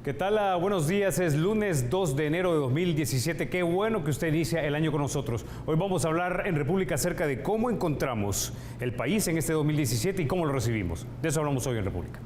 ¿Qué tal? Buenos días, es lunes 2 de enero de 2017. Qué bueno que usted inicia el año con nosotros. Hoy vamos a hablar en República acerca de cómo encontramos el país en este 2017 y cómo lo recibimos. De eso hablamos hoy en República.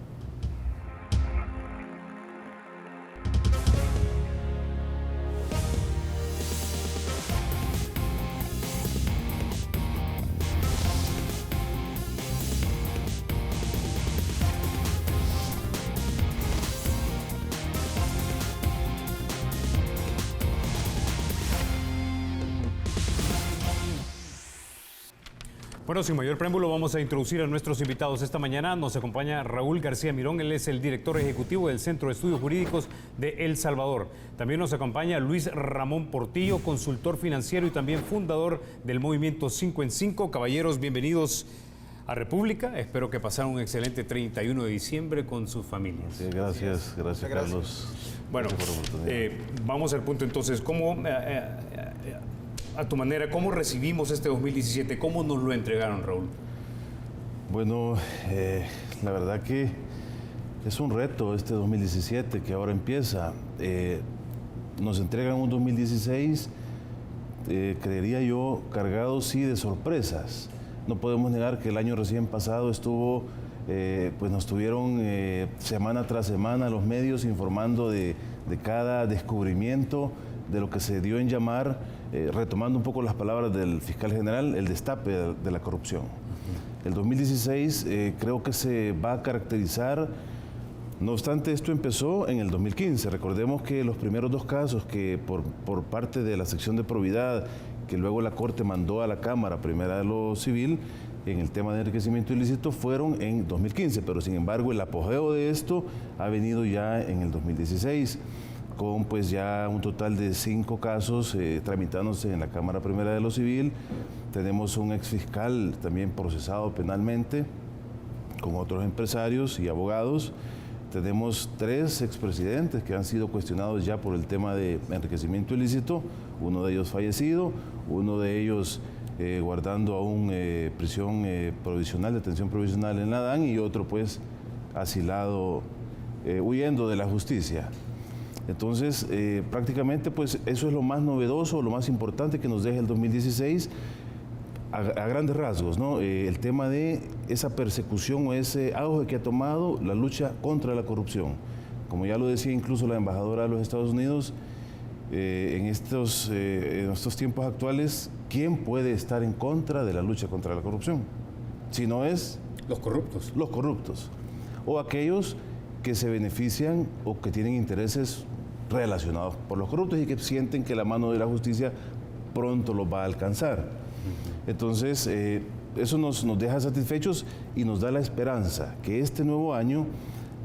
Bueno, sin mayor preámbulo vamos a introducir a nuestros invitados esta mañana. Nos acompaña Raúl García Mirón, él es el director ejecutivo del Centro de Estudios Jurídicos de El Salvador. También nos acompaña Luis Ramón Portillo, consultor financiero y también fundador del movimiento 5 en 5. Caballeros, bienvenidos a República. Espero que pasaran un excelente 31 de diciembre con sus familias. Sí, gracias Carlos. Bueno, vamos al punto entonces. ¿Cómo... a tu manera, ¿cómo recibimos este 2017? ¿Cómo nos lo entregaron, Raúl? Bueno, la verdad que es un reto este 2017 que ahora empieza. Nos entregan un 2016, creería yo, cargado sí de sorpresas. No podemos negar que el año recién pasado estuvo, pues nos tuvieron semana tras semana los medios informando de cada descubrimiento, de lo que se dio en llamar, retomando un poco las palabras del fiscal general, el destape de la corrupción. El 2016 creo que se va a caracterizar, no obstante esto empezó en el 2015. Recordemos que los primeros dos casos que por parte de la sección de probidad, que luego la Corte mandó a la Cámara, primera de lo civil, en el tema de enriquecimiento ilícito, fueron en 2015, pero sin embargo el apogeo de esto ha venido ya en el 2016. Con pues ya un total de 5 casos tramitándose en la Cámara Primera de lo Civil. Tenemos un exfiscal también procesado penalmente, con otros empresarios y abogados. Tenemos 3 expresidentes que han sido cuestionados ya por el tema de enriquecimiento ilícito, uno de ellos fallecido, uno de ellos guardando aún prisión provisional, detención provisional en la DAN, y otro pues asilado, huyendo de la justicia. Entonces, prácticamente, pues eso es lo más novedoso, lo más importante que nos deja el 2016 a grandes rasgos, ¿no? El tema de esa persecución o ese auge que ha tomado la lucha contra la corrupción. Como ya lo decía incluso la embajadora de los Estados Unidos, en estos tiempos actuales, ¿quién puede estar en contra de la lucha contra la corrupción? Si no es... Los corruptos. Los corruptos. O aquellos que se benefician o que tienen intereses relacionados por los corruptos y que sienten que la mano de la justicia pronto los va a alcanzar. Entonces, eso nos deja satisfechos y nos da la esperanza que este nuevo año,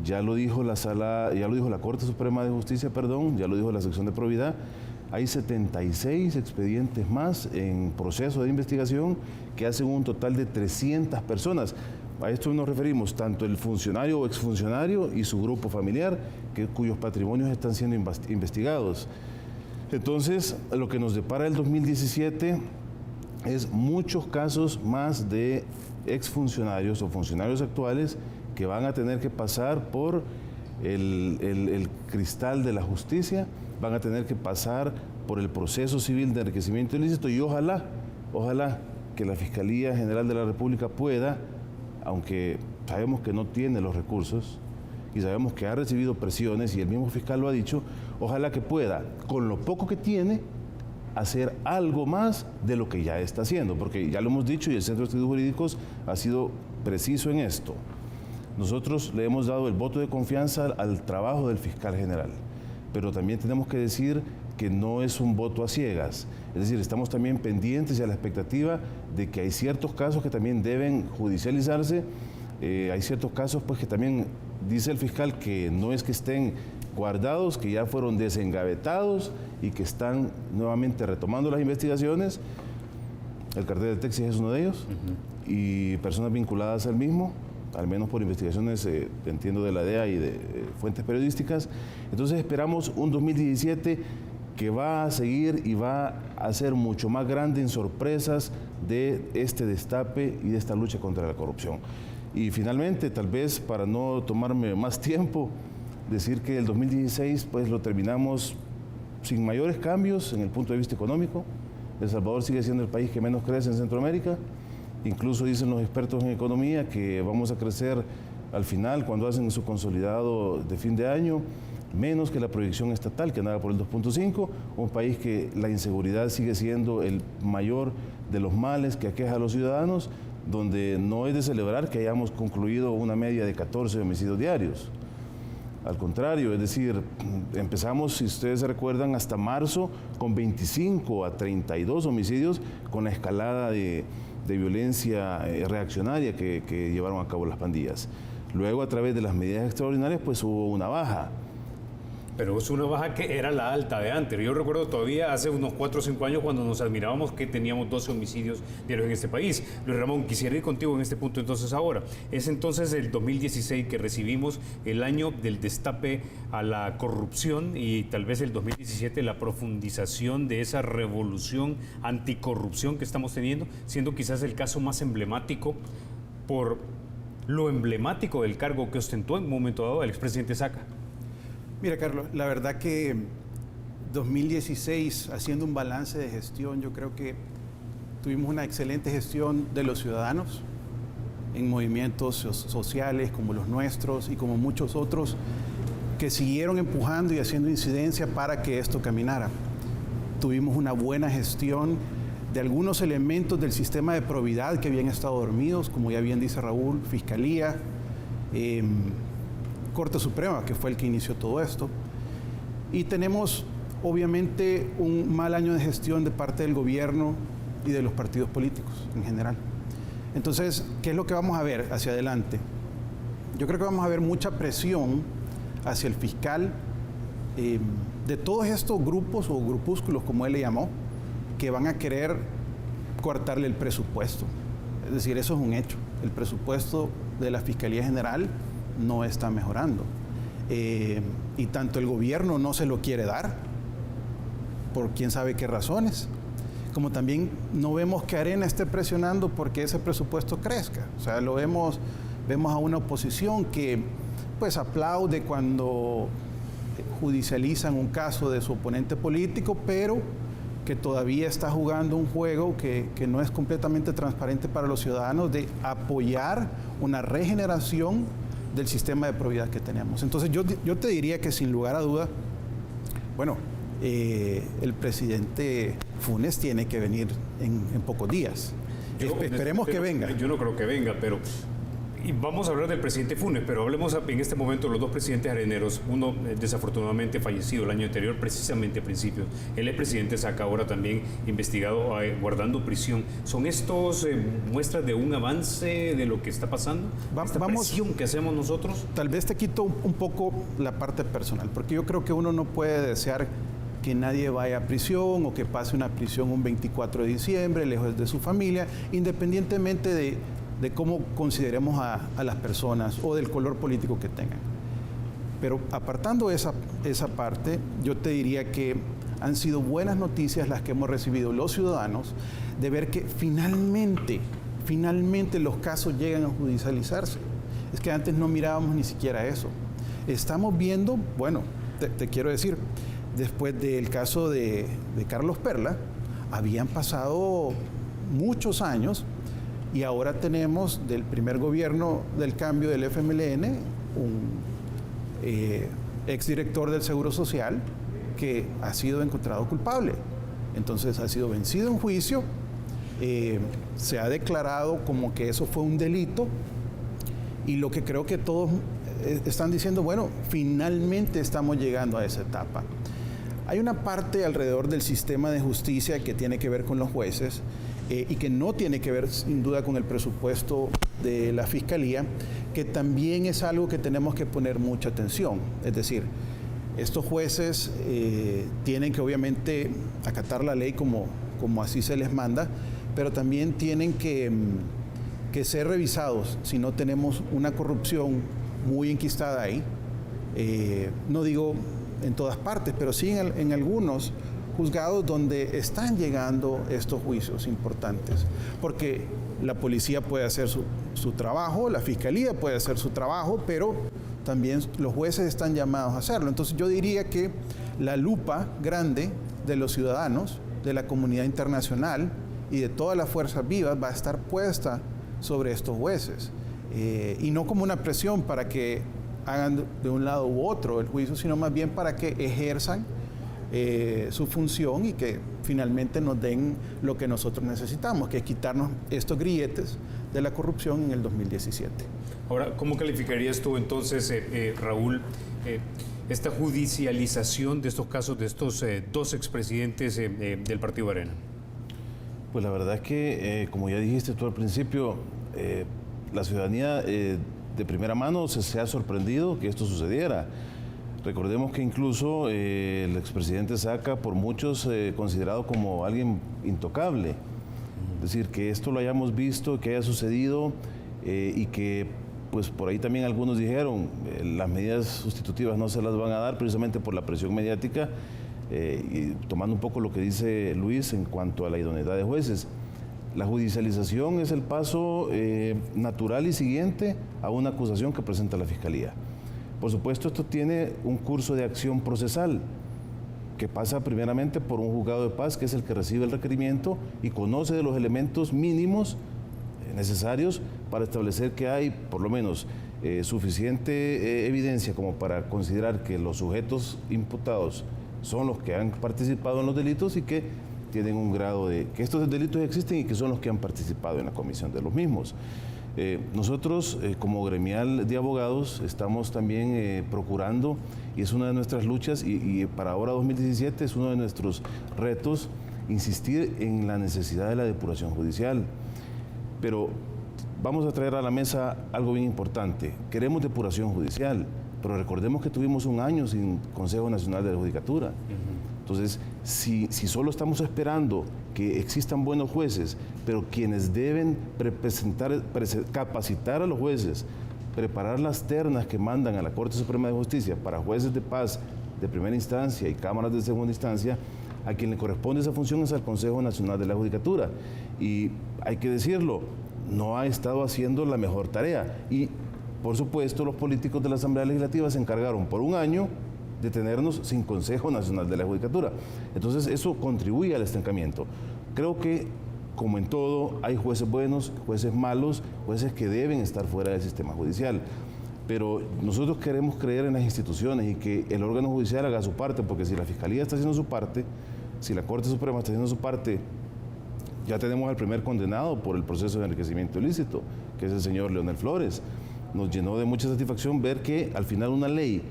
ya lo dijo la Corte Suprema de Justicia, ya lo dijo la sección de probidad, hay 76 expedientes más en proceso de investigación que hacen un total de 300 personas. A esto nos referimos tanto el funcionario o exfuncionario y su grupo familiar, cuyos patrimonios están siendo investigados. Entonces, lo que nos depara el 2017 es muchos casos más de exfuncionarios o funcionarios actuales que van a tener que pasar por el cristal de la justicia, van a tener que pasar por el proceso civil de enriquecimiento ilícito, y ojalá que la Fiscalía General de la República pueda, aunque sabemos que no tiene los recursos y sabemos que ha recibido presiones y el mismo fiscal lo ha dicho, ojalá que pueda, con lo poco que tiene, hacer algo más de lo que ya está haciendo, porque ya lo hemos dicho y el Centro de Estudios Jurídicos ha sido preciso en esto. Nosotros le hemos dado el voto de confianza al trabajo del fiscal general, pero también tenemos que decir que no es un voto a ciegas. Es decir, estamos también pendientes y a la expectativa de que hay ciertos casos que también deben judicializarse. Hay ciertos casos pues que también dice el fiscal que no es que estén guardados, que ya fueron desengavetados y que están nuevamente retomando las investigaciones. El cartel de Texas es uno de ellos, y personas vinculadas al mismo, al menos por investigaciones, entiendo, de la DEA y de fuentes periodísticas. Entonces esperamos un 2017 que va a seguir y va a ser mucho más grande en sorpresas de este destape y de esta lucha contra la corrupción. Y finalmente, tal vez para no tomarme más tiempo, decir que el 2016 pues lo terminamos sin mayores cambios en el punto de vista económico. El Salvador sigue siendo el país que menos crece en Centroamérica. Incluso dicen los expertos en economía que vamos a crecer al final, cuando hacen su consolidado de fin de año, menos que la proyección estatal, que andaba por el 2.5, un país que la inseguridad sigue siendo el mayor de los males que aqueja a los ciudadanos, donde no es de celebrar que hayamos concluido una media de 14 homicidios diarios. Al contrario, es decir, empezamos, si ustedes se recuerdan, hasta marzo con 25 a 32 homicidios con la escalada de violencia reaccionaria que llevaron a cabo las pandillas. Luego, a través de las medidas extraordinarias, pues hubo una baja. Pero es una baja que era la alta de antes. Yo recuerdo todavía hace unos 4 o 5 años cuando nos admirábamos que teníamos 12 homicidios diarios en este país. Luis Ramón, quisiera ir contigo en este punto entonces ahora. Es entonces el 2016 que recibimos el año del destape a la corrupción y tal vez el 2017 la profundización de esa revolución anticorrupción que estamos teniendo, siendo quizás el caso más emblemático por lo emblemático del cargo que ostentó en un momento dado el expresidente Saca. Mira, Carlos, la verdad que 2016, haciendo un balance de gestión, yo creo que tuvimos una excelente gestión de los ciudadanos en movimientos sociales como los nuestros y como muchos otros que siguieron empujando y haciendo incidencia para que esto caminara. Tuvimos una buena gestión de algunos elementos del sistema de probidad que habían estado dormidos, como ya bien dice Raúl, Fiscalía, Corte Suprema, que fue el que inició todo esto. Y tenemos, obviamente, un mal año de gestión de parte del gobierno y de los partidos políticos en general. Entonces, ¿qué es lo que vamos a ver hacia adelante? Yo creo que vamos a ver mucha presión hacia el fiscal de todos estos grupos o grupúsculos, como él le llamó, que van a querer cortarle el presupuesto. Es decir, eso es un hecho. El presupuesto de la Fiscalía General no está mejorando. Y tanto el gobierno no se lo quiere dar, por quién sabe qué razones, como también no vemos que Arena esté presionando porque ese presupuesto crezca. O sea, vemos a una oposición que pues aplaude cuando judicializan un caso de su oponente político, pero que todavía está jugando un juego que no es completamente transparente para los ciudadanos de apoyar una regeneración del sistema de probidad que tenemos. Entonces yo te diría que sin lugar a duda, bueno, el presidente Funes tiene que venir en pocos días. Esperemos que venga. Yo no creo que venga, pero... Y vamos a hablar del presidente Funes, pero hablemos en este momento de los dos presidentes areneros. Uno desafortunadamente fallecido el año anterior, precisamente a principios. El expresidente Saca ahora también investigado, guardando prisión. ¿Son estos muestras de un avance de lo que está pasando? ¿Esta presión que hacemos nosotros? Tal vez te quito un poco la parte personal, porque yo creo que uno no puede desear que nadie vaya a prisión o que pase una prisión un 24 de diciembre, lejos de su familia, independientemente de cómo consideremos a las personas o del color político que tengan. Pero apartando esa parte, yo te diría que han sido buenas noticias las que hemos recibido los ciudadanos de ver que finalmente los casos llegan a judicializarse. Es que antes no mirábamos ni siquiera eso. Estamos viendo, bueno, te quiero decir, después del caso de Carlos Perla, habían pasado muchos años. Y ahora tenemos del primer gobierno del cambio del FMLN, un exdirector del Seguro Social que ha sido encontrado culpable. Entonces ha sido vencido en juicio, se ha declarado como que eso fue un delito y lo que creo que todos están diciendo, bueno, finalmente estamos llegando a esa etapa. Hay una parte alrededor del sistema de justicia que tiene que ver con los jueces, y que no tiene que ver sin duda con el presupuesto de la Fiscalía, que también es algo que tenemos que poner mucha atención. Es decir, estos jueces tienen que obviamente acatar la ley como así se les manda, pero también tienen que ser revisados si no tenemos una corrupción muy enquistada ahí. No digo en todas partes, pero sí en algunos juzgados donde están llegando estos juicios importantes, porque la policía puede hacer su trabajo, la fiscalía puede hacer su trabajo, pero también los jueces están llamados a hacerlo. Entonces yo diría que la lupa grande de los ciudadanos, de la comunidad internacional y de todas las fuerzas vivas va a estar puesta sobre estos jueces. Y no como una presión para que hagan de un lado u otro el juicio, sino más bien para que ejerzan su función y que finalmente nos den lo que nosotros necesitamos, que es quitarnos estos grilletes de la corrupción en el 2017. Ahora, ¿cómo calificarías tú entonces, Raúl, esta judicialización de estos casos de estos dos expresidentes del Partido Arena? Pues la verdad es que, como ya dijiste tú al principio, la ciudadanía de primera mano se ha sorprendido que esto sucediera. Recordemos que incluso el expresidente Saca, por muchos considerado como alguien intocable. Es decir, que esto lo hayamos visto, que haya sucedido y que pues por ahí también algunos dijeron las medidas sustitutivas no se las van a dar precisamente por la presión mediática y tomando un poco lo que dice Luis en cuanto a la idoneidad de jueces. La judicialización es el paso natural y siguiente a una acusación que presenta la Fiscalía. Por supuesto, esto tiene un curso de acción procesal que pasa primeramente por un juzgado de paz, que es el que recibe el requerimiento y conoce de los elementos mínimos necesarios para establecer que hay, por lo menos, suficiente evidencia como para considerar que los sujetos imputados son los que han participado en los delitos y que tienen un grado de que estos delitos existen y que son los que han participado en la comisión de los mismos. Nosotros, como gremial de abogados, estamos también procurando, y es una de nuestras luchas, y para ahora 2017 es uno de nuestros retos, insistir en la necesidad de la depuración judicial. Pero vamos a traer a la mesa algo bien importante. Queremos depuración judicial, pero recordemos que tuvimos un año sin Consejo Nacional de la Judicatura. Entonces, si solo estamos esperando que existan buenos jueces, pero quienes deben capacitar a los jueces, preparar las ternas que mandan a la Corte Suprema de Justicia para jueces de paz de primera instancia y cámaras de segunda instancia, a quien le corresponde esa función es al Consejo Nacional de la Judicatura. Y hay que decirlo, no ha estado haciendo la mejor tarea. Y, por supuesto, los políticos de la Asamblea Legislativa se encargaron por un año de tenernos sin Consejo Nacional de la Judicatura. Entonces, eso contribuye al estancamiento. Creo que, como en todo, hay jueces buenos, jueces malos, jueces que deben estar fuera del sistema judicial. Pero nosotros queremos creer en las instituciones y que el órgano judicial haga su parte, porque si la Fiscalía está haciendo su parte, si la Corte Suprema está haciendo su parte, ya tenemos al primer condenado por el proceso de enriquecimiento ilícito, que es el señor Leonel Flores. Nos llenó de mucha satisfacción ver que al final una ley,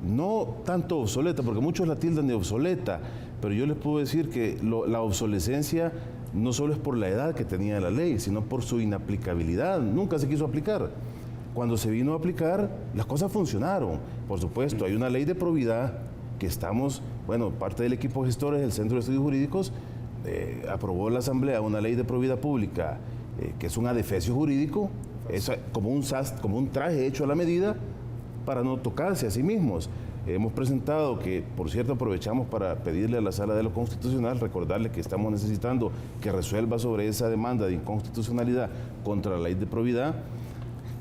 no tanto obsoleta, porque muchos la tildan de obsoleta, pero yo les puedo decir que la obsolescencia no solo es por la edad que tenía la ley, sino por su inaplicabilidad. Nunca se quiso aplicar. Cuando se vino a aplicar, las cosas funcionaron. Por supuesto, hay una ley de probidad que estamos, bueno, parte del equipo gestores del Centro de Estudios Jurídicos aprobó la Asamblea una ley de probidad pública que es un adefesio jurídico, es como un traje hecho a la medida para no tocarse a sí mismos. Hemos presentado que, por cierto, aprovechamos para pedirle a la Sala de lo Constitucional, recordarle que estamos necesitando que resuelva sobre esa demanda de inconstitucionalidad contra la ley de probidad,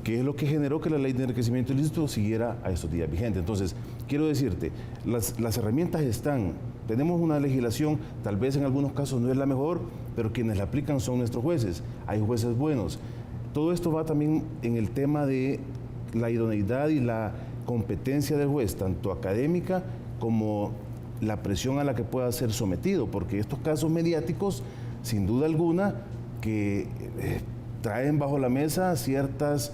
que es lo que generó que la ley de enriquecimiento ilícito siguiera a estos días vigente. Entonces, quiero decirte, las herramientas están, tenemos una legislación, tal vez en algunos casos no es la mejor, pero quienes la aplican son nuestros jueces, hay jueces buenos. Todo esto va también en el tema de la idoneidad y la competencia del juez, tanto académica como la presión a la que pueda ser sometido, porque estos casos mediáticos, sin duda alguna, que traen bajo la mesa ciertas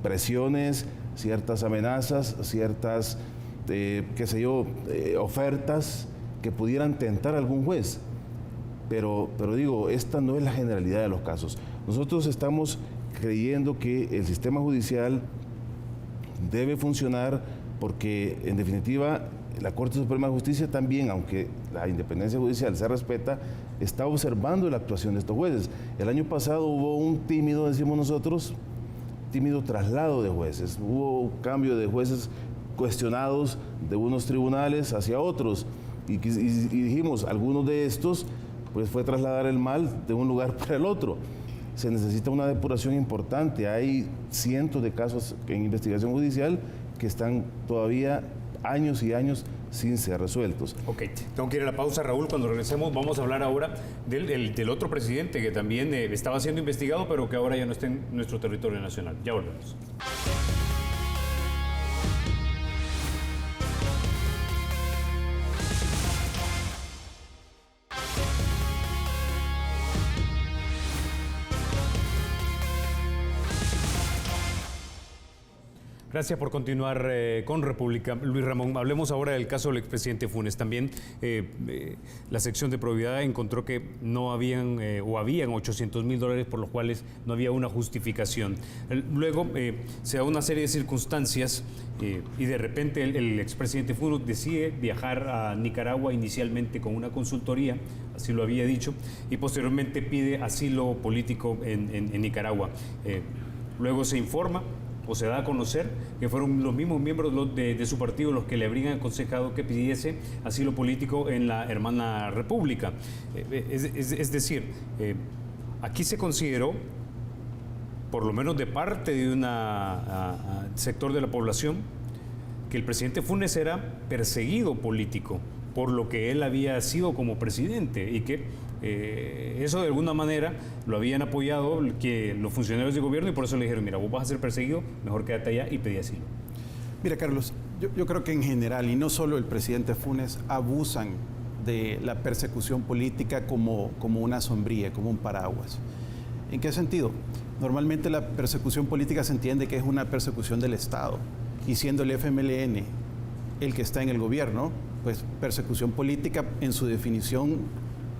presiones, ciertas amenazas, ciertas, ofertas que pudieran tentar a algún juez. Pero digo, esta no es la generalidad de los casos. Nosotros estamos creyendo que el sistema judicial debe funcionar porque, en definitiva, la Corte Suprema de Justicia también, aunque la independencia judicial se respeta, está observando la actuación de estos jueces. El año pasado hubo un tímido, decimos nosotros, tímido traslado de jueces. Hubo cambio de jueces cuestionados de unos tribunales hacia otros. Y dijimos, algunos de estos, pues fue trasladar el mal de un lugar para el otro. Se necesita una depuración importante. Hay cientos de casos en investigación judicial que están todavía años y años sin ser resueltos. Ok, tengo que ir a la pausa, Raúl. Cuando regresemos vamos a hablar ahora del otro presidente que también estaba siendo investigado, pero que ahora ya no está en nuestro territorio nacional. Ya volvemos. Gracias por continuar con República. Luis Ramón, hablemos ahora del caso del expresidente Funes. También la sección de probidad encontró que no habían habían $800,000 por los cuales no había una justificación. Luego se da una serie de circunstancias y de repente el expresidente Funes decide viajar a Nicaragua inicialmente con una consultoría, así lo había dicho, y posteriormente pide asilo político en Nicaragua. Luego se informa o se da a conocer que fueron los mismos miembros de su partido los que le habrían aconsejado que pidiese asilo político en la hermana república. Es decir, aquí se consideró, por lo menos de parte de un sector de la población, que el presidente Funes era perseguido político por lo que él había sido como presidente y que eso de alguna manera lo habían apoyado que los funcionarios de gobierno y por eso le dijeron, mira, vos vas a ser perseguido, mejor quédate allá y pedí asilo. Mira, Carlos, yo creo que en general, y no solo el presidente Funes, abusan de la persecución política como una sombría, como un paraguas. ¿En qué sentido? Normalmente la persecución política se entiende que es una persecución del Estado, y siendo el FMLN el que está en el gobierno, pues persecución política en su definición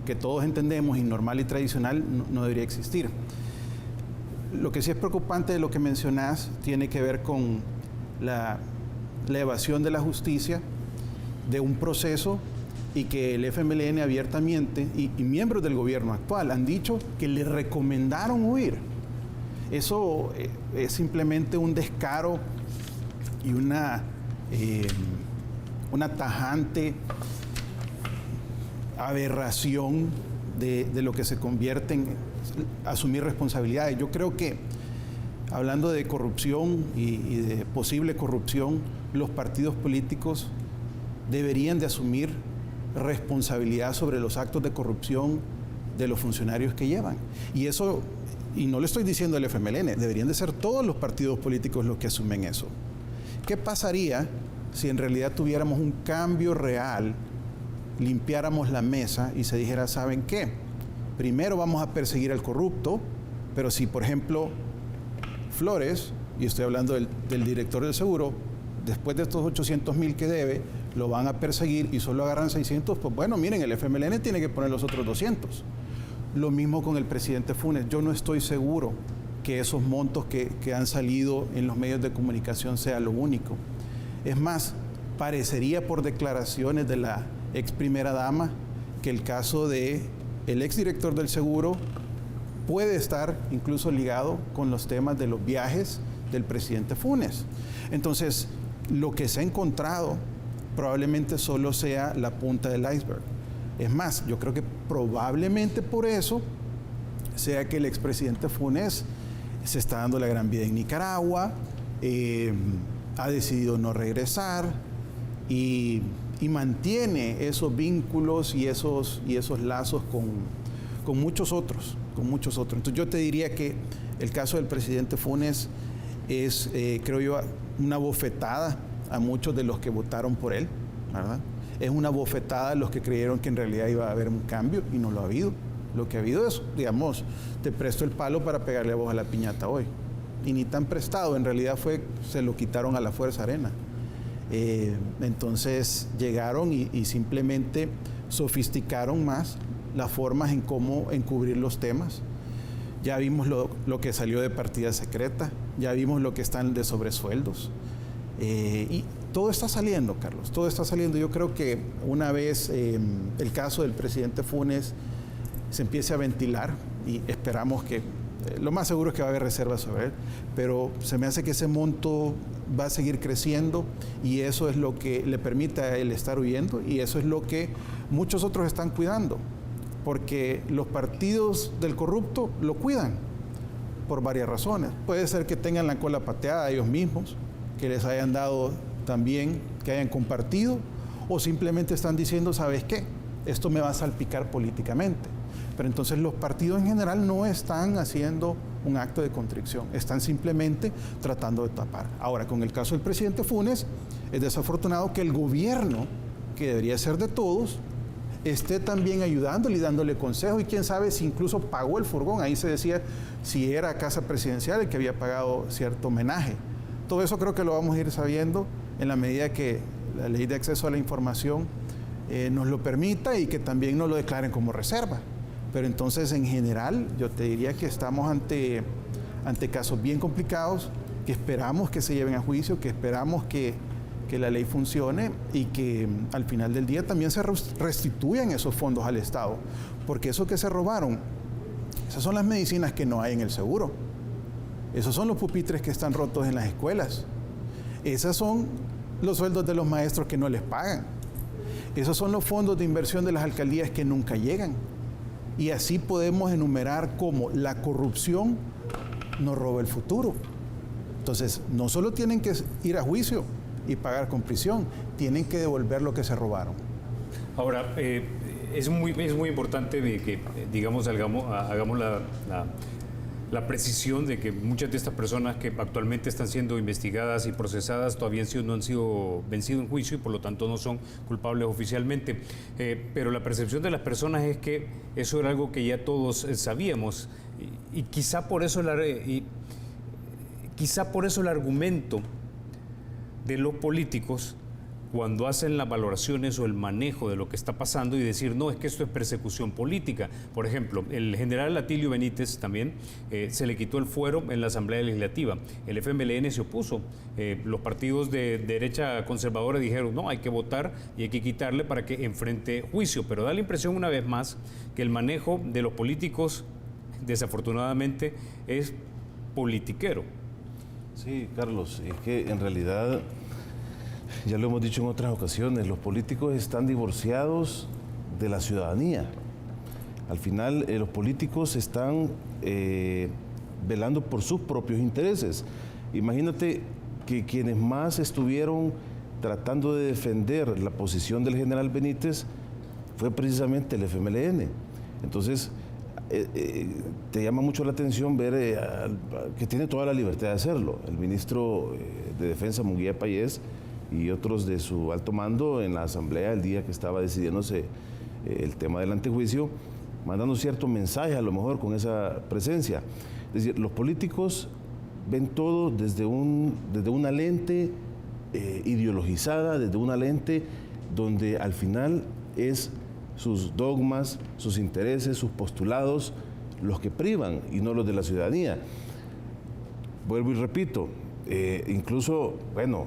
que todos entendemos y normal y tradicional no debería existir. Lo que sí es preocupante de lo que mencionás tiene que ver con la evasión de la justicia de un proceso y que el FMLN abiertamente y miembros del gobierno actual han dicho que le recomendaron huir. Eso es simplemente un descaro y una tajante aberración de lo que se convierte en asumir responsabilidades. Yo creo que, hablando de corrupción y de posible corrupción, los partidos políticos deberían de asumir responsabilidad sobre los actos de corrupción de los funcionarios que llevan. Y eso, y no le estoy diciendo al FMLN, deberían de ser todos los partidos políticos los que asumen eso. ¿Qué pasaría si en realidad tuviéramos un cambio real, limpiáramos la mesa y se dijera, ¿saben qué? Primero vamos a perseguir al corrupto, pero si, por ejemplo, Flores, y estoy hablando del director del seguro, después de estos 800,000 que debe, lo van a perseguir y solo agarran 600, pues bueno, miren, el FMLN tiene que poner los otros 200. Lo mismo con el presidente Funes. Yo no estoy seguro que esos montos que han salido en los medios de comunicación sea lo único. Es más, parecería por declaraciones de la ex primera dama que el caso de el ex director del seguro puede estar incluso ligado con los temas de los viajes del presidente Funes. Entonces, lo que se ha encontrado probablemente solo sea la punta del iceberg. Es más, yo creo que probablemente por eso sea que el expresidente Funes se está dando la gran vida en Nicaragua, ha decidido no regresar y mantiene esos vínculos y esos lazos con muchos otros, Entonces yo te diría que el caso del presidente Funes es, creo yo, una bofetada a muchos de los que votaron por él, ¿verdad? Es una bofetada a los que creyeron que en realidad iba a haber un cambio y no lo ha habido. Lo que ha habido es, digamos, te presto el palo para pegarle a vos a la piñata hoy. Y ni tan prestado, en realidad se lo quitaron a la Fuerza Arena. Entonces llegaron y simplemente sofisticaron más las formas en cómo encubrir los temas. Ya vimos lo que salió de partida secreta, ya vimos lo que están de sobresueldos. Y todo está saliendo, Carlos, todo está saliendo. Yo creo que una vez el caso del presidente Funes se empiece a ventilar, y esperamos que, lo más seguro es que va a haber reservas sobre él, pero se me hace que ese monto va a seguir creciendo y eso es lo que le permite a él estar huyendo y eso es lo que muchos otros están cuidando, porque los partidos del corrupto lo cuidan por varias razones. Puede ser que tengan la cola pateada ellos mismos, que les hayan dado también, que hayan compartido, o simplemente están diciendo, ¿sabes qué? Esto me va a salpicar políticamente. Pero entonces los partidos en general no están haciendo un acto de contrición, están simplemente tratando de tapar. Ahora, con el caso del presidente Funes, es desafortunado que el gobierno, que debería ser de todos, esté también ayudándole y dándole consejos, y quién sabe si incluso pagó el furgón. Ahí se decía si era Casa Presidencial el que había pagado cierto homenaje. Todo eso creo que lo vamos a ir sabiendo en la medida que la Ley de Acceso a la Información nos lo permita y que también nos lo declaren como reserva. Pero entonces, en general, yo te diría que estamos ante casos bien complicados, que esperamos que se lleven a juicio, que esperamos que la ley funcione y que al final del día también se restituyan esos fondos al Estado. Porque eso que se robaron, esas son las medicinas que no hay en el seguro. Esos son los pupitres que están rotos en las escuelas. Esos son los sueldos de los maestros que no les pagan. Esos son los fondos de inversión de las alcaldías que nunca llegan. Y así podemos enumerar cómo la corrupción nos roba el futuro. Entonces, no solo tienen que ir a juicio y pagar con prisión, tienen que devolver lo que se robaron. Ahora, es muy importante de que, digamos, hagamos la precisión de que muchas de estas personas que actualmente están siendo investigadas y procesadas todavía no han sido vencidos en juicio y por lo tanto no son culpables oficialmente. Pero la percepción de las personas es que eso era algo que ya todos sabíamos y quizá por eso el argumento de los políticos cuando hacen las valoraciones o el manejo de lo que está pasando y decir, no, es que esto es persecución política. Por ejemplo, el general Atilio Benítez también se le quitó el fuero en la Asamblea Legislativa. El FMLN se opuso. Los partidos de derecha conservadora dijeron, no, hay que votar y hay que quitarle para que enfrente juicio. Pero da la impresión una vez más que el manejo de los políticos, desafortunadamente, es politiquero. Sí, Carlos, es que en realidad, ya lo hemos dicho en otras ocasiones, los políticos están divorciados de la ciudadanía. Al final, los políticos están velando por sus propios intereses. Imagínate que quienes más estuvieron tratando de defender la posición del general Benítez fue precisamente el FMLN. Entonces, te llama mucho la atención ver que tiene toda la libertad de hacerlo. El ministro de Defensa, Munguía Payés, y otros de su alto mando en la asamblea el día que estaba decidiéndose el tema del antejuicio, mandando cierto mensaje a lo mejor con esa presencia. Es decir, los políticos ven todo desde una lente ideologizada, desde una lente donde al final es sus dogmas, sus intereses, sus postulados, los que privan y no los de la ciudadanía. Vuelvo y repito, incluso, bueno,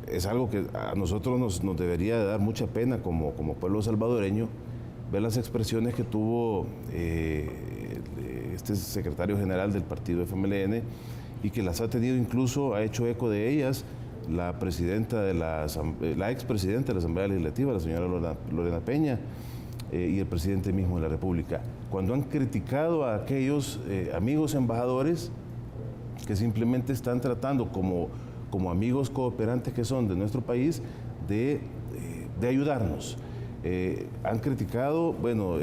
es algo que a nosotros nos debería de dar mucha pena como pueblo salvadoreño, ver las expresiones que tuvo este secretario general del partido FMLN y que las ha tenido, incluso ha hecho eco de ellas la expresidenta de la Asamblea Legislativa, la señora Lorena Peña, y el presidente mismo de la República, cuando han criticado a aquellos amigos embajadores que simplemente están tratando como amigos cooperantes que son de nuestro país de ayudarnos. Han criticado, bueno,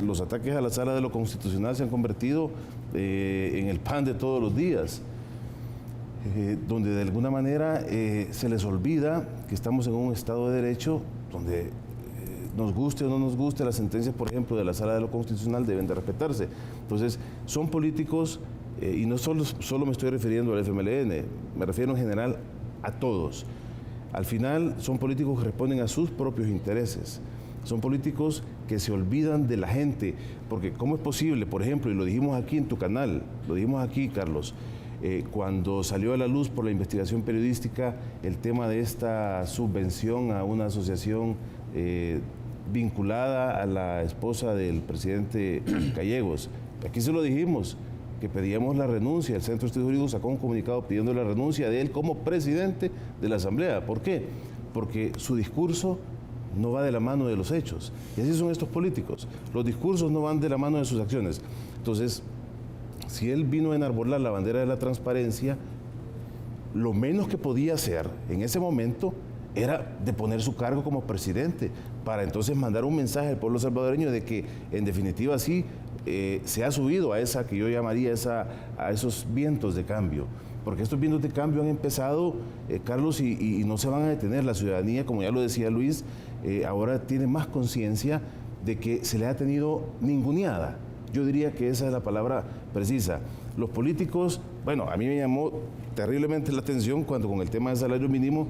los ataques a la Sala de lo Constitucional se han convertido en el pan de todos los días, donde de alguna manera se les olvida que estamos en un Estado de Derecho donde nos guste o no nos guste, las sentencias, por ejemplo, de la Sala de lo Constitucional deben de respetarse. Entonces, son políticos, y no solo me estoy refiriendo al FMLN, me refiero en general a todos. Al final, son políticos que responden a sus propios intereses. Son políticos que se olvidan de la gente, porque ¿cómo es posible, por ejemplo, y lo dijimos aquí en tu canal, lo dijimos aquí, Carlos, cuando salió a la luz por la investigación periodística el tema de esta subvención a una asociación vinculada a la esposa del presidente Gallegos. Aquí se lo dijimos, que pedíamos la renuncia. El Centro de Estudios Jurídicos sacó un comunicado pidiendo la renuncia de él como presidente de la Asamblea. ¿Por qué? Porque su discurso no va de la mano de los hechos. Y así son estos políticos. Los discursos no van de la mano de sus acciones. Entonces, si él vino a enarbolar la bandera de la transparencia, lo menos que podía hacer en ese momento era de poner su cargo como presidente, para entonces mandar un mensaje al pueblo salvadoreño de que en definitiva sí se ha subido a esa que yo llamaría a esos vientos de cambio. Porque estos vientos de cambio han empezado, Carlos, y no se van a detener. La ciudadanía, como ya lo decía Luis, ahora tiene más conciencia de que se le ha tenido ninguneada. Yo diría que esa es la palabra precisa. Los políticos, bueno, a mí me llamó terriblemente la atención cuando con el tema del salario mínimo,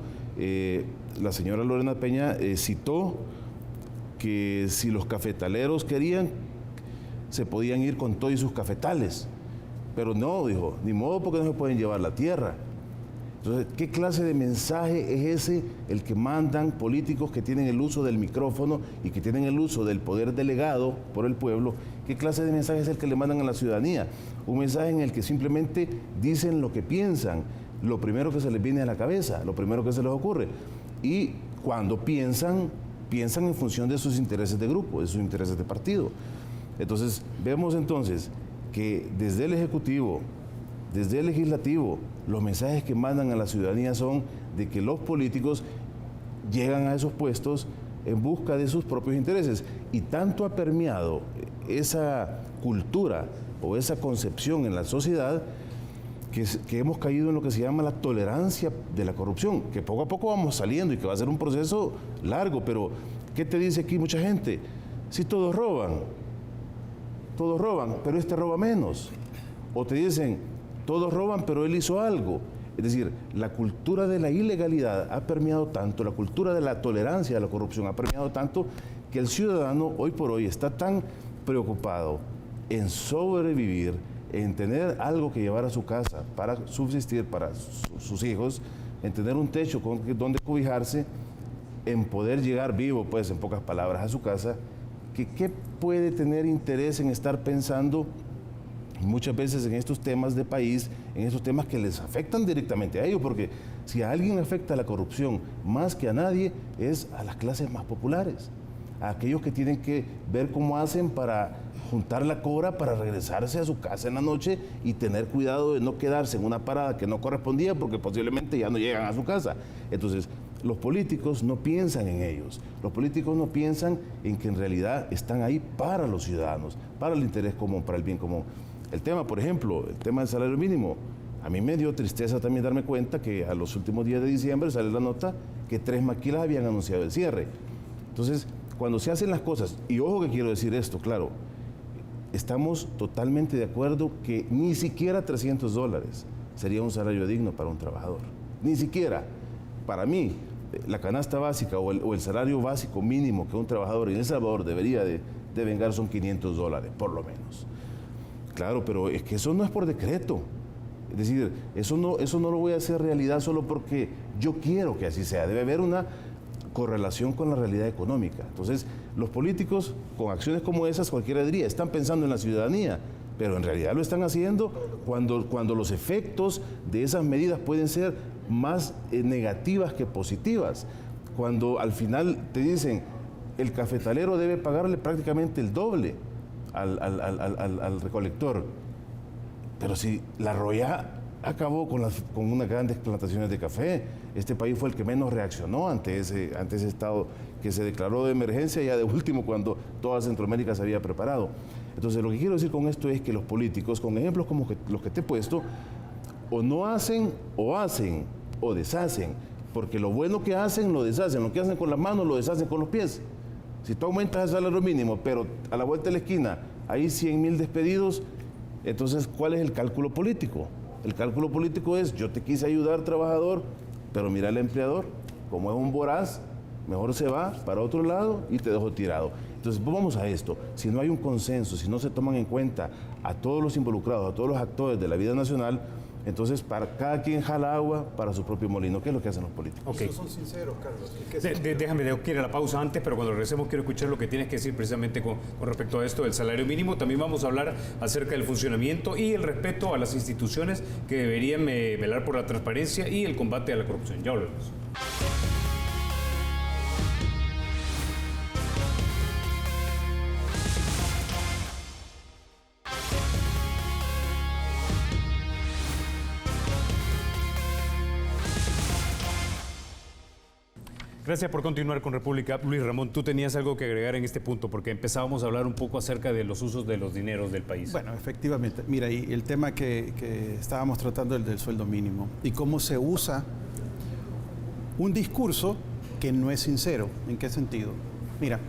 la señora Lorena Peña citó que si los cafetaleros querían, se podían ir con todos sus cafetales. Pero no, dijo, ni modo porque no se pueden llevar la tierra. Entonces, ¿qué clase de mensaje es ese el que mandan políticos que tienen el uso del micrófono y que tienen el uso del poder delegado por el pueblo? ¿Qué clase de mensaje es el que le mandan a la ciudadanía? Un mensaje en el que simplemente dicen lo que piensan, lo primero que se les viene a la cabeza, lo primero que se les ocurre. Y cuando piensan en función de sus intereses de grupo, de sus intereses de partido. Entonces, vemos entonces que desde el Ejecutivo, desde el Legislativo, los mensajes que mandan a la ciudadanía son de que los políticos llegan a esos puestos en busca de sus propios intereses. Y tanto ha permeado esa cultura o esa concepción en la sociedad que hemos caído en lo que se llama la tolerancia de la corrupción, que poco a poco vamos saliendo y que va a ser un proceso largo. Pero, ¿qué te dice aquí mucha gente? Si todos roban, pero este roba menos. O te dicen, todos roban, pero él hizo algo. Es decir, la cultura de la ilegalidad ha permeado tanto, la cultura de la tolerancia de la corrupción ha permeado tanto, que el ciudadano hoy por hoy está tan preocupado en sobrevivir, en tener algo que llevar a su casa para subsistir para sus hijos, en tener un techo donde cobijarse, en poder llegar vivo, pues en pocas palabras, a su casa, que qué puede tener interés en estar pensando muchas veces en estos temas de país, en estos temas que les afectan directamente a ellos, porque si a alguien afecta la corrupción más que a nadie, es a las clases más populares, a aquellos que tienen que ver cómo hacen para juntar la cobra para regresarse a su casa en la noche y tener cuidado de no quedarse en una parada que no correspondía porque posiblemente ya no llegan a su casa. Entonces, los políticos no piensan en ellos, los políticos no piensan en que en realidad están ahí para los ciudadanos, para el interés común, para el bien común. El tema, por ejemplo, el tema del salario mínimo, a mí me dio tristeza también darme cuenta que a los últimos días de diciembre sale la nota que 3 maquilas habían anunciado el cierre. Entonces, cuando se hacen las cosas, y ojo que quiero decir esto, claro, estamos totalmente de acuerdo que ni siquiera $300 sería un salario digno para un trabajador, ni siquiera. Para mí, la canasta básica o el salario básico mínimo que un trabajador en El Salvador debería de vengar son $500, por lo menos. Claro, pero es que eso no es por decreto. Es decir, eso no lo voy a hacer realidad solo porque yo quiero que así sea. Debe haber una correlación con la realidad económica. Entonces, los políticos, con acciones como esas, cualquiera diría, están pensando en la ciudadanía, pero en realidad lo están haciendo cuando los efectos de esas medidas pueden ser más negativas que positivas. Cuando al final te dicen, el cafetalero debe pagarle prácticamente el doble al recolector. Pero si la Roya acabó con unas grandes plantaciones de café, este país fue el que menos reaccionó ante ese estado que se declaró de emergencia ya de último cuando toda Centroamérica se había preparado. Entonces, lo que quiero decir con esto es que los políticos, con ejemplos como los que te he puesto, o no hacen o hacen o deshacen, porque lo bueno que hacen lo deshacen, lo que hacen con las manos lo deshacen con los pies. Si tú aumentas el salario mínimo, pero a la vuelta de la esquina hay 100,000 despedidos, entonces, ¿cuál es el cálculo político? El cálculo político es, yo te quise ayudar, trabajador, pero mira al empleador, como es un voraz, mejor se va para otro lado y te dejo tirado. Entonces, vamos a esto. Si no hay un consenso, si no se toman en cuenta a todos los involucrados, a todos los actores de la vida nacional, entonces para cada quien jala agua para su propio molino, que es lo que hacen los políticos. Okay. Son sinceros, Carlos. Déjame, tengo que ir a la pausa antes, pero cuando regresemos quiero escuchar lo que tienes que decir precisamente con respecto a esto del salario mínimo. También vamos a hablar acerca del funcionamiento y el respeto a las instituciones que deberían velar por la transparencia y el combate a la corrupción. Ya volvemos. Gracias por continuar con República. Luis Ramón, tú tenías algo que agregar en este punto, porque empezábamos a hablar un poco acerca de los usos de los dineros del país. Bueno, efectivamente. Mira, y el tema que estábamos tratando, el del sueldo mínimo, y cómo se usa un discurso que no es sincero. ¿En qué sentido? Mira,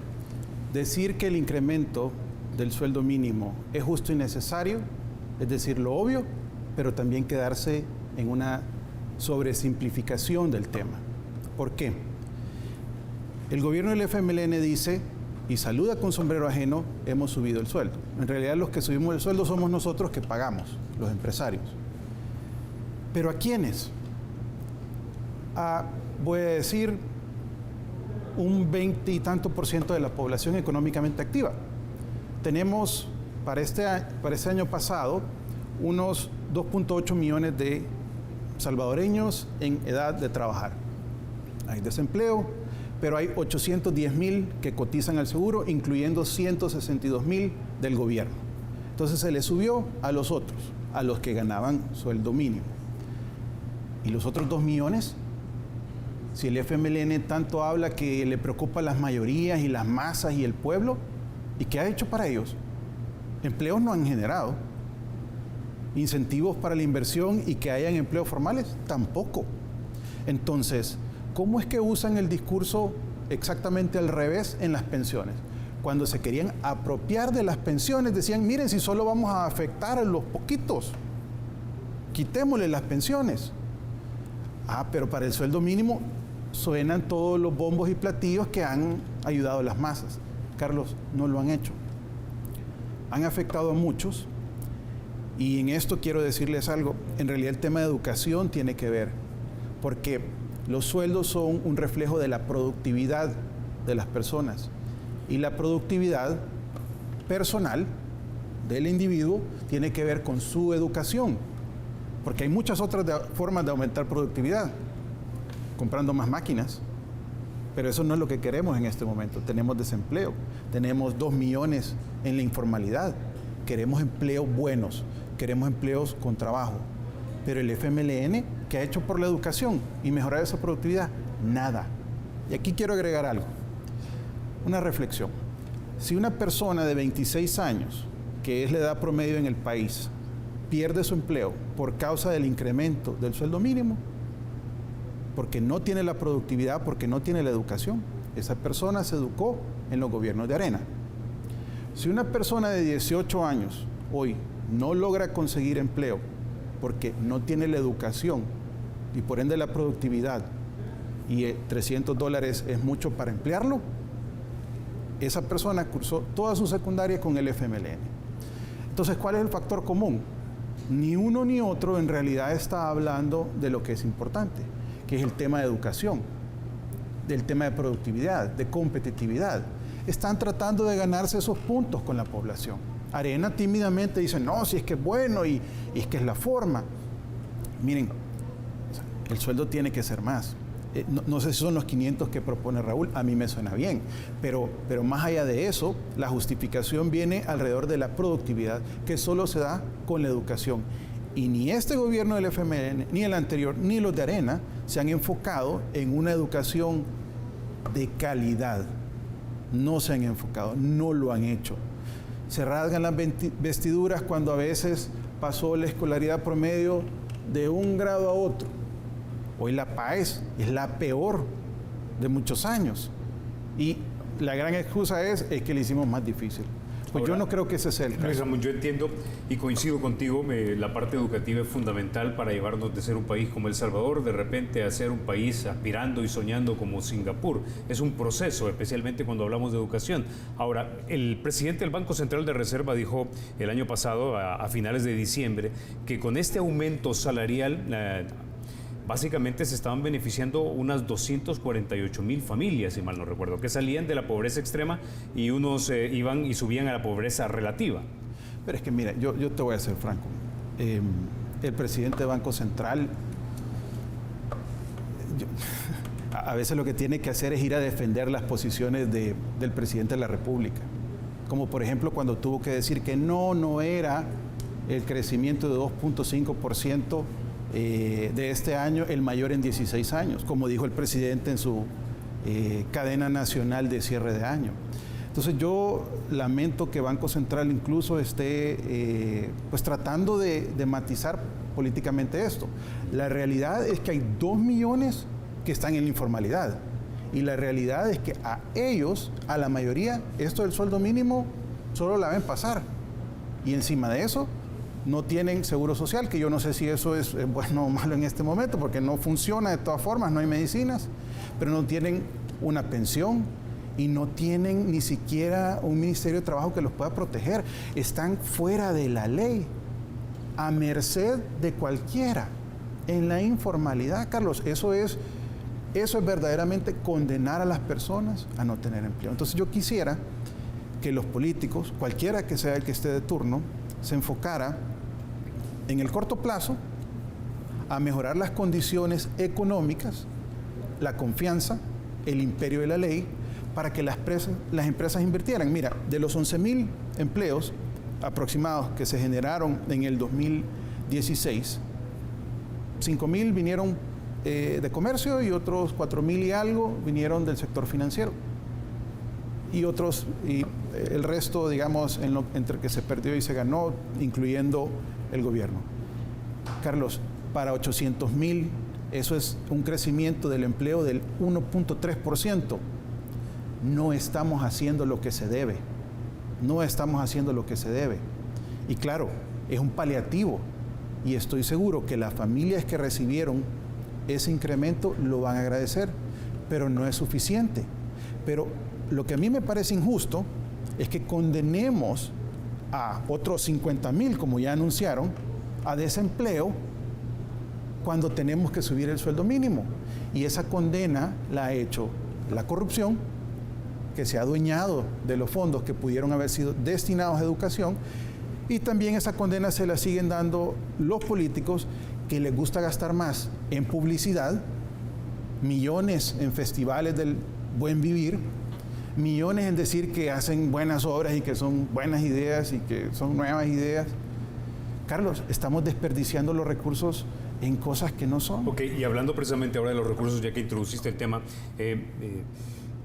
decir que el incremento del sueldo mínimo es justo y necesario, es decir, lo obvio, pero también quedarse en una sobresimplificación del tema. ¿Por qué? El gobierno del FMLN dice, y saluda con sombrero ajeno, hemos subido el sueldo. En realidad los que subimos el sueldo somos nosotros que pagamos, los empresarios. ¿Pero a quiénes? Voy a decir, un 20 y tanto % de la población económicamente activa. Tenemos para este año pasado unos 2.8 millones de salvadoreños en edad de trabajar. Hay desempleo, pero hay 810,000 que cotizan al seguro, incluyendo 162,000 del gobierno. Entonces se le subió a los otros, a los que ganaban sueldo mínimo. ¿Y los otros 2 millones? Si el FMLN tanto habla que le preocupa las mayorías y las masas y el pueblo, ¿y qué ha hecho para ellos? Empleos no han generado. Incentivos para la inversión y que hayan empleos formales, tampoco. Entonces, ¿cómo es que usan el discurso exactamente al revés en las pensiones? Cuando se querían apropiar de las pensiones, decían, miren, si solo vamos a afectar a los poquitos, quitémosle las pensiones. Pero para el sueldo mínimo suenan todos los bombos y platillos que han ayudado a las masas. Carlos, no lo han hecho. Han afectado a muchos y en esto quiero decirles algo. En realidad el tema de educación tiene que ver, porque los sueldos son un reflejo de la productividad de las personas y la productividad personal del individuo tiene que ver con su educación, porque hay muchas otras formas de aumentar productividad, comprando más máquinas, pero eso no es lo que queremos en este momento. Tenemos desempleo, tenemos 2 millones en la informalidad, queremos empleos buenos, queremos empleos con trabajo, pero el FMLN, ¿qué ha hecho por la educación y mejorar esa productividad? Nada. Y aquí quiero agregar algo, una reflexión. Si una persona de 26 años, que es la edad promedio en el país, pierde su empleo por causa del incremento del sueldo mínimo, porque no tiene la productividad, porque no tiene la educación, esa persona se educó en los gobiernos de Arena. Si una persona de 18 años hoy no logra conseguir empleo porque no tiene la educación y por ende la productividad, y $300 es mucho para emplearlo, esa persona cursó toda su secundaria con el FMLN. Entonces, ¿cuál es el factor común? Ni uno ni otro en realidad está hablando de lo que es importante, que es el tema de educación, del tema de productividad, de competitividad. Están tratando de ganarse esos puntos con la población. Arena tímidamente dice, no, si es que es bueno y es que es la forma. Miren, el sueldo tiene que ser más. No sé si son los 500 que propone Raúl, a mí me suena bien, pero más allá de eso, la justificación viene alrededor de la productividad, que solo se da con la educación. Y ni este gobierno del FMLN, ni el anterior, ni los de Arena, se han enfocado en una educación de calidad. No se han enfocado, no lo han hecho. Se rasgan las vestiduras cuando a veces pasó la escolaridad promedio de un grado a otro. Hoy la PAES es la peor de muchos años. Y la gran excusa es que le hicimos más difícil. Pues ahora, yo no creo que ese sea el caso. Luis Ramón, yo entiendo y coincido contigo, la parte educativa es fundamental para llevarnos de ser un país como El Salvador, de repente a ser un país aspirando y soñando como Singapur. Es un proceso, especialmente cuando hablamos de educación. Ahora, el presidente del Banco Central de Reserva dijo el año pasado, a finales de diciembre, que con este aumento salarial básicamente se estaban beneficiando unas 248,000 familias, si mal no recuerdo, que salían de la pobreza extrema y unos iban y subían a la pobreza relativa. Pero es que mira, yo te voy a ser franco. El presidente del Banco Central a veces lo que tiene que hacer es ir a defender las posiciones del presidente de la República. Como por ejemplo cuando tuvo que decir que no era el crecimiento de 2.5% de este año el mayor en 16 años, como dijo el presidente en cadena nacional de cierre de año. Entonces yo lamento que Banco Central incluso esté pues tratando de matizar políticamente esto. La realidad es que hay 2 millones que están en la informalidad y la realidad es que a ellos, a la mayoría, esto del sueldo mínimo solo la ven pasar y encima de eso no tienen seguro social, que yo no sé si eso es bueno o malo en este momento porque no funciona de todas formas, no hay medicinas, pero no tienen una pensión y no tienen ni siquiera un Ministerio de Trabajo que los pueda proteger. Están fuera de la ley, a merced de cualquiera, en la informalidad, Carlos. Eso es verdaderamente condenar a las personas a no tener empleo. Entonces yo quisiera que los políticos, cualquiera que sea el que esté de turno, se enfocara en el corto plazo a mejorar las condiciones económicas, la confianza, el imperio de la ley, para que las empresas invirtieran. Mira, de los 11,000 empleos aproximados que se generaron en el 2016, 5,000 vinieron de comercio y otros 4,000 y algo vinieron del sector financiero. Y el resto, digamos, entre que se perdió y se ganó, incluyendo el gobierno. Carlos, para 800,000, eso es un crecimiento del empleo del 1.3%. No estamos haciendo lo que se debe. No estamos haciendo lo que se debe. Y claro, es un paliativo. Y estoy seguro que las familias que recibieron ese incremento lo van a agradecer, pero no es suficiente. Pero lo que a mí me parece injusto es que condenemos a otros 50,000, como ya anunciaron, a desempleo cuando tenemos que subir el sueldo mínimo. Y esa condena la ha hecho la corrupción, que se ha adueñado de los fondos que pudieron haber sido destinados a educación, y también esa condena se la siguen dando los políticos que les gusta gastar más en publicidad, millones en festivales del buen vivir, millones en decir que hacen buenas obras y que son buenas ideas y que son nuevas ideas. Carlos, estamos desperdiciando los recursos en cosas que no son. Ok, y hablando precisamente ahora de los recursos, ya que introduciste el tema,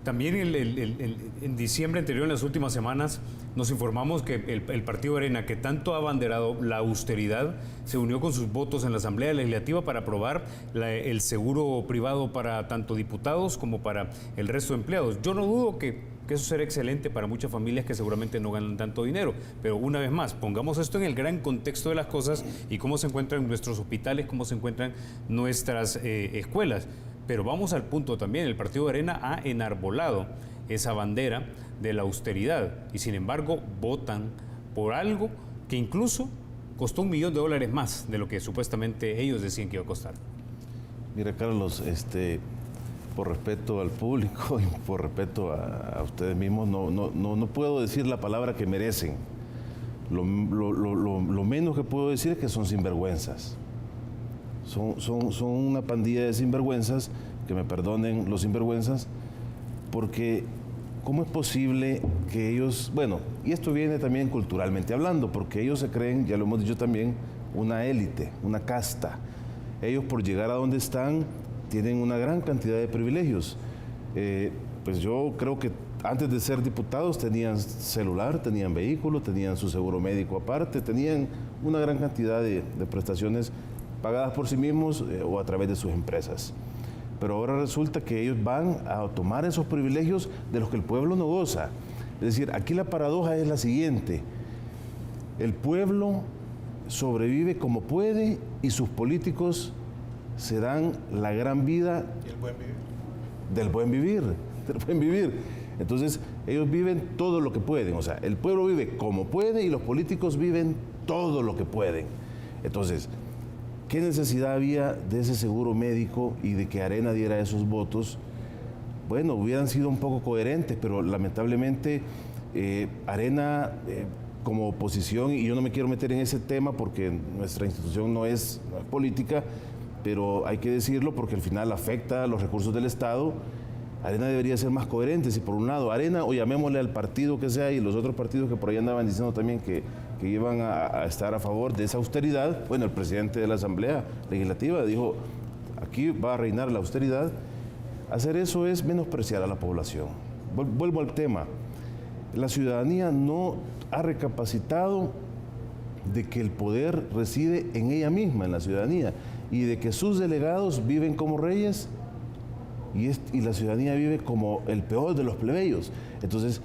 también en diciembre anterior, en las últimas semanas, nos informamos que el Partido Arena, que tanto ha abanderado la austeridad, se unió con sus votos en la Asamblea Legislativa para aprobar el seguro privado para tanto diputados como para el resto de empleados. Yo no dudo que eso será excelente para muchas familias que seguramente no ganan tanto dinero, pero una vez más, pongamos esto en el gran contexto de las cosas y cómo se encuentran nuestros hospitales, cómo se encuentran nuestras escuelas. Pero vamos al punto también, el Partido de Arena ha enarbolado esa bandera de la austeridad y sin embargo votan por algo que incluso costó $1 millón más de lo que supuestamente ellos decían que iba a costar. Mira, Carlos, por respeto al público y por respeto a ustedes mismos, no puedo decir la palabra que merecen. Lo menos que puedo decir es que son sinvergüenzas. Son una pandilla de sinvergüenzas, que me perdonen los sinvergüenzas, porque ¿cómo es posible que ellos, bueno, y esto viene también culturalmente hablando, porque ellos se creen, ya lo hemos dicho también, una élite, una casta. Ellos por llegar a donde están tienen una gran cantidad de privilegios. Pues yo creo que antes de ser diputados tenían celular, tenían vehículo, tenían su seguro médico aparte, tenían una gran cantidad de prestaciones pagadas por sí mismos o a través de sus empresas. Pero ahora resulta que ellos van a tomar esos privilegios de los que el pueblo no goza. Es decir, aquí la paradoja es la siguiente: el pueblo sobrevive como puede y sus políticos se dan la gran vida del buen vivir. Entonces, ellos viven todo lo que pueden. O sea, el pueblo vive como puede y los políticos viven todo lo que pueden. Entonces, ¿qué necesidad había de ese seguro médico y de que Arena diera esos votos? Bueno, hubieran sido un poco coherentes, pero lamentablemente Arena como oposición, y yo no me quiero meter en ese tema porque nuestra institución no es política, pero hay que decirlo porque al final afecta a los recursos del Estado. Arena debería ser más coherente. Si por un lado Arena, o llamémosle al partido que sea, y los otros partidos que por ahí andaban diciendo también que iban a estar a favor de esa austeridad, bueno, el presidente de la Asamblea Legislativa dijo, aquí va a reinar la austeridad. Hacer eso es menospreciar a la población. Vuelvo al tema. La ciudadanía no ha recapacitado de que el poder reside en ella misma, en la ciudadanía, y de que sus delegados viven como reyes y la ciudadanía vive como el peor de los plebeyos. Entonces,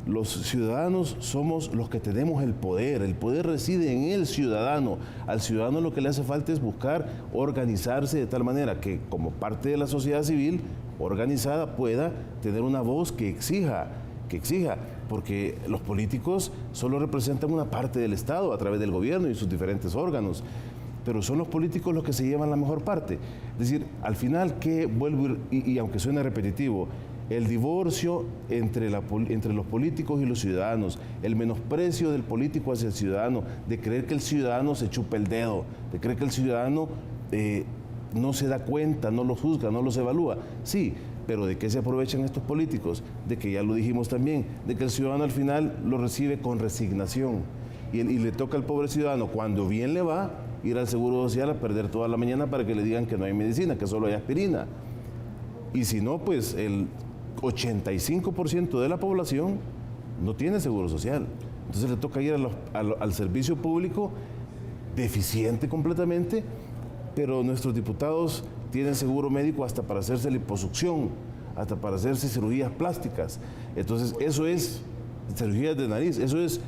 los ciudadanos somos los que tenemos el poder reside en el ciudadano. Al ciudadano lo que le hace falta es buscar organizarse de tal manera que como parte de la sociedad civil organizada pueda tener una voz que exija, porque los políticos solo representan una parte del Estado a través del gobierno y sus diferentes órganos, pero son los políticos los que se llevan la mejor parte. Es decir, al final, que vuelvo y aunque suene repetitivo, el divorcio entre los políticos y los ciudadanos, el menosprecio del político hacia el ciudadano, de creer que el ciudadano se chupa el dedo, de creer que el ciudadano no se da cuenta, no los juzga, no los evalúa. Sí, pero ¿de qué se aprovechan estos políticos? De que ya lo dijimos también, de que el ciudadano al final lo recibe con resignación y le toca al pobre ciudadano, cuando bien le va, ir al Seguro Social a perder toda la mañana para que le digan que no hay medicina, que solo hay aspirina. Y si no, pues el 85% de la población no tiene Seguro Social. Entonces le toca ir al servicio público deficiente completamente, pero nuestros diputados tienen seguro médico hasta para hacerse liposucción, hasta para hacerse cirugías plásticas. Entonces eso es cirugías de nariz, eso es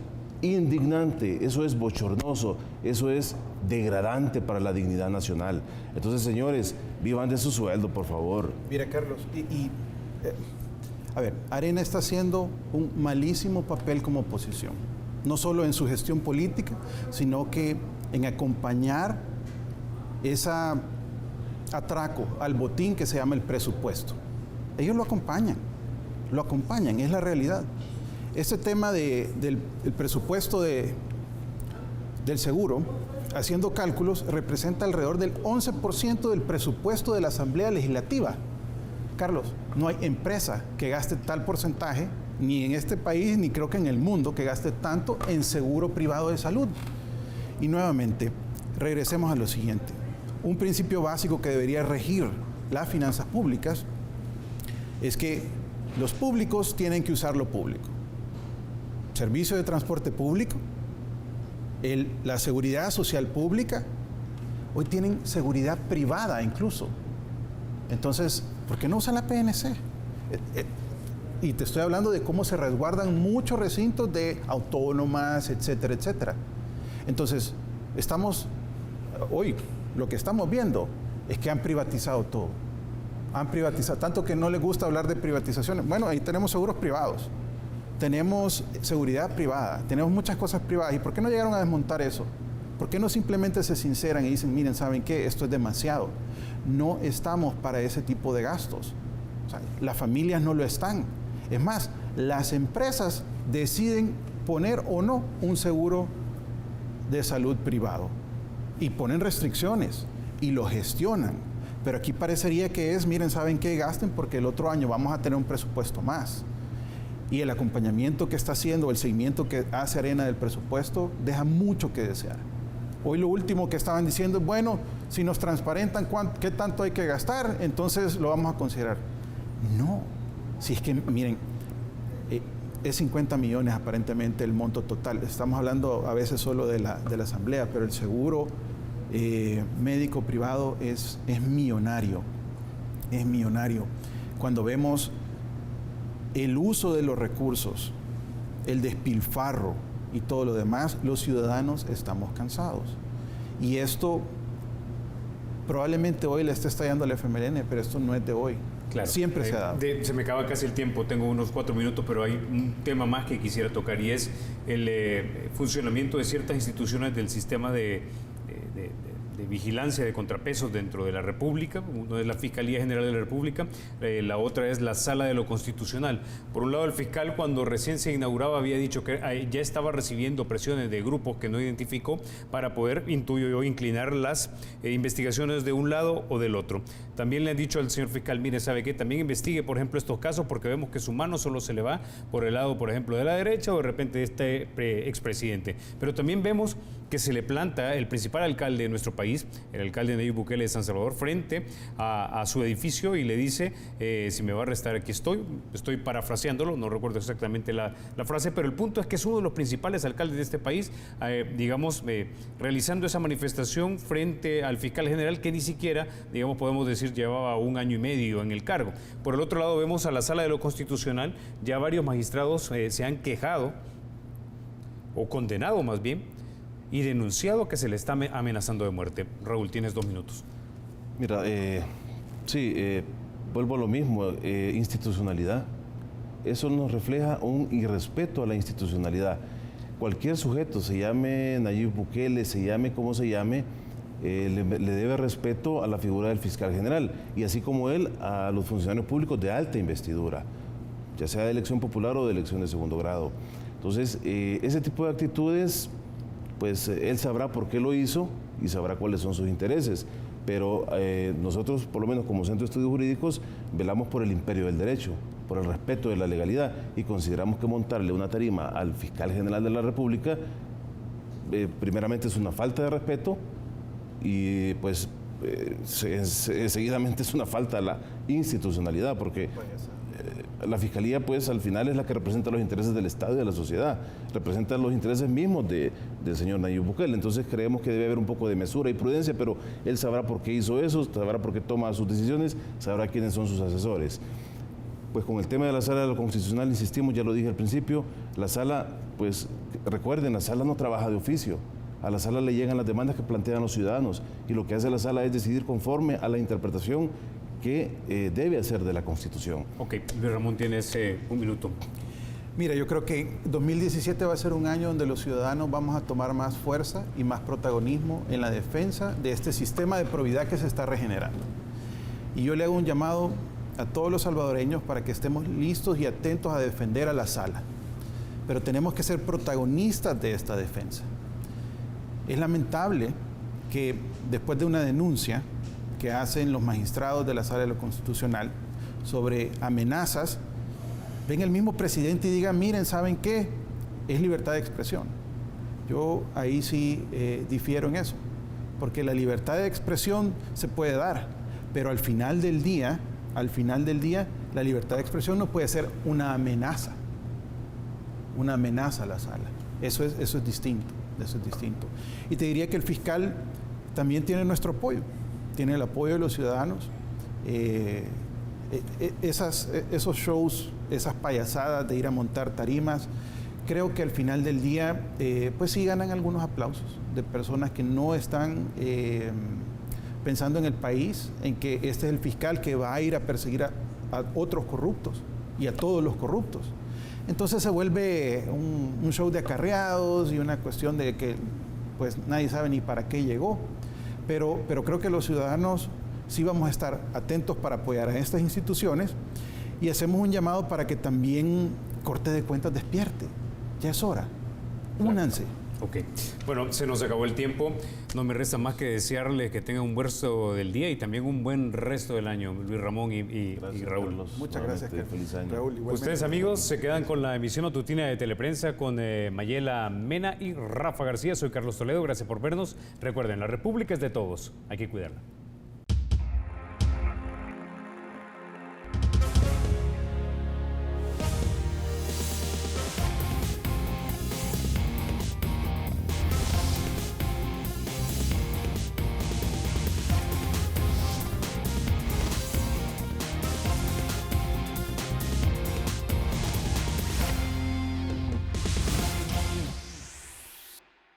indignante, eso es bochornoso, eso es degradante para la dignidad nacional. Entonces, señores, vivan de su sueldo, por favor. Mira, Carlos, a ver, Arena está haciendo un malísimo papel como oposición, no solo en su gestión política, sino que en acompañar ese atraco al botín que se llama el presupuesto. Ellos lo acompañan, es la realidad. Este tema del presupuesto del seguro, haciendo cálculos, representa alrededor del 11% del presupuesto de la Asamblea Legislativa. Carlos, no hay empresa que gaste tal porcentaje, ni en este país, ni creo que en el mundo, que gaste tanto en seguro privado de salud. Y nuevamente, regresemos a lo siguiente. Un principio básico que debería regir las finanzas públicas es que los públicos tienen que usar lo público. Servicio de transporte público, la seguridad social pública, hoy tienen seguridad privada incluso. Entonces, ¿por qué no usan la PNC? Y te estoy hablando de cómo se resguardan muchos recintos de autónomas, etcétera, etcétera. Entonces, hoy lo que estamos viendo es que han privatizado todo. Han privatizado, tanto que no les gusta hablar de privatizaciones. Bueno, ahí tenemos seguros privados. Tenemos seguridad privada, tenemos muchas cosas privadas. ¿Y por qué no llegaron a desmontar eso? ¿Por qué no simplemente se sinceran y dicen, miren, ¿saben qué? Esto es demasiado. No estamos para ese tipo de gastos. O sea, las familias no lo están. Es más, las empresas deciden poner o no un seguro de salud privado. Y ponen restricciones y lo gestionan. Pero aquí parecería que miren, ¿saben qué? Gasten porque el otro año vamos a tener un presupuesto más. Y el acompañamiento que está haciendo, el seguimiento que hace Arena del presupuesto, deja mucho que desear. Hoy lo último que estaban diciendo es, bueno, si nos transparentan qué tanto hay que gastar, entonces lo vamos a considerar. No, si es que, miren, es 50 millones aparentemente el monto total. Estamos hablando a veces solo de la Asamblea, pero el seguro médico privado es millonario. Es millonario. Cuando vemos el uso de los recursos, el despilfarro y todo lo demás, los ciudadanos estamos cansados. Y esto probablemente hoy le esté estallando al FMLN, pero esto no es de hoy. Claro. Siempre se ha dado. Se me acaba casi el tiempo, tengo unos 4 minutos, pero hay un tema más que quisiera tocar y es el funcionamiento de ciertas instituciones del sistema de vigilancia de contrapesos dentro de la República. Uno es la Fiscalía General de la República, la otra es la Sala de lo Constitucional. Por un lado, el fiscal, cuando recién se inauguraba, había dicho que ya estaba recibiendo presiones de grupos que no identificó para poder, intuyo yo, inclinar las investigaciones de un lado o del otro. También le han dicho al señor fiscal, mire, ¿sabe qué? También investigue, por ejemplo, estos casos, porque vemos que su mano solo se le va por el lado, por ejemplo, de la derecha o de repente de este expresidente. Pero también vemos que se le planta el principal alcalde de nuestro país, país, el alcalde Nayib Bukele de San Salvador, frente a su edificio y le dice, si me va a arrestar aquí estoy parafraseándolo, no recuerdo exactamente la frase, pero el punto es que es uno de los principales alcaldes de este país, digamos, realizando esa manifestación frente al fiscal general que ni siquiera, digamos, podemos decir, llevaba 1 año y medio en el cargo. Por el otro lado vemos a la Sala de lo Constitucional, ya varios magistrados se han quejado, o condenado más bien, y denunciado que se le está amenazando de muerte. Raúl, tienes 2 minutos. Mira, vuelvo a lo mismo, institucionalidad. Eso nos refleja un irrespeto a la institucionalidad. Cualquier sujeto, se llame Nayib Bukele, se llame como se llame, le debe respeto a la figura del fiscal general y así como él a los funcionarios públicos de alta investidura, ya sea de elección popular o de elección de segundo grado. Entonces, ese tipo de actitudes, pues él sabrá por qué lo hizo y sabrá cuáles son sus intereses. Pero nosotros, por lo menos como Centro de Estudios Jurídicos, velamos por el imperio del derecho, por el respeto de la legalidad y consideramos que montarle una tarima al fiscal general de la República, primeramente es una falta de respeto y pues seguidamente es una falta a la institucionalidad, porque la Fiscalía pues al final es la que representa los intereses del Estado y de la sociedad, representa los intereses mismos del señor Nayib Bukele. Entonces creemos que debe haber un poco de mesura y prudencia, pero él sabrá por qué hizo eso, sabrá por qué toma sus decisiones, sabrá quiénes son sus asesores. Pues con el tema de la Sala de lo Constitucional, insistimos, ya lo dije al principio, la Sala, pues recuerden, la Sala no trabaja de oficio. A la Sala le llegan las demandas que plantean los ciudadanos y lo que hace la Sala es decidir conforme a la interpretación que debe hacer de la Constitución. Ok, Luis Ramón, tienes 1 minuto. Mira, yo creo que 2017 va a ser un año donde los ciudadanos vamos a tomar más fuerza y más protagonismo en la defensa de este sistema de probidad que se está regenerando. Y yo le hago un llamado a todos los salvadoreños para que estemos listos y atentos a defender a la Sala. Pero tenemos que ser protagonistas de esta defensa. Es lamentable que después de una denuncia que hacen los magistrados de la Sala de lo Constitucional sobre amenazas, ven el mismo presidente y diga, miren, ¿saben qué? Es libertad de expresión. Yo ahí sí difiero en eso, porque la libertad de expresión se puede dar, pero al final del día, la libertad de expresión no puede ser una amenaza a la Sala. Eso es distinto. Y te diría que el fiscal también tiene nuestro apoyo, tiene el apoyo de los ciudadanos. Esos shows, esas payasadas de ir a montar tarimas, creo que al final del día, pues sí ganan algunos aplausos de personas que no están pensando en el país, en que este es el fiscal que va a ir a perseguir a otros corruptos y a todos los corruptos. Entonces se vuelve un show de acarreados y una cuestión de que pues nadie sabe ni para qué llegó. Pero creo que los ciudadanos sí vamos a estar atentos para apoyar a estas instituciones y hacemos un llamado para que también Corte de Cuentas despierte. Ya es hora. Únanse. Ok. Bueno, se nos acabó el tiempo. No me resta más que desearles que tengan un buen resto del día y también un buen resto del año, Luis Ramón y Raúl. Carlos. Muchas gracias, Feliz año. Raúl, igualmente. Ustedes, amigos, se quedan con la emisión matutina de Teleprensa con Mayela Mena y Rafa García. Soy Carlos Toledo. Gracias por vernos. Recuerden, la República es de todos. Hay que cuidarla.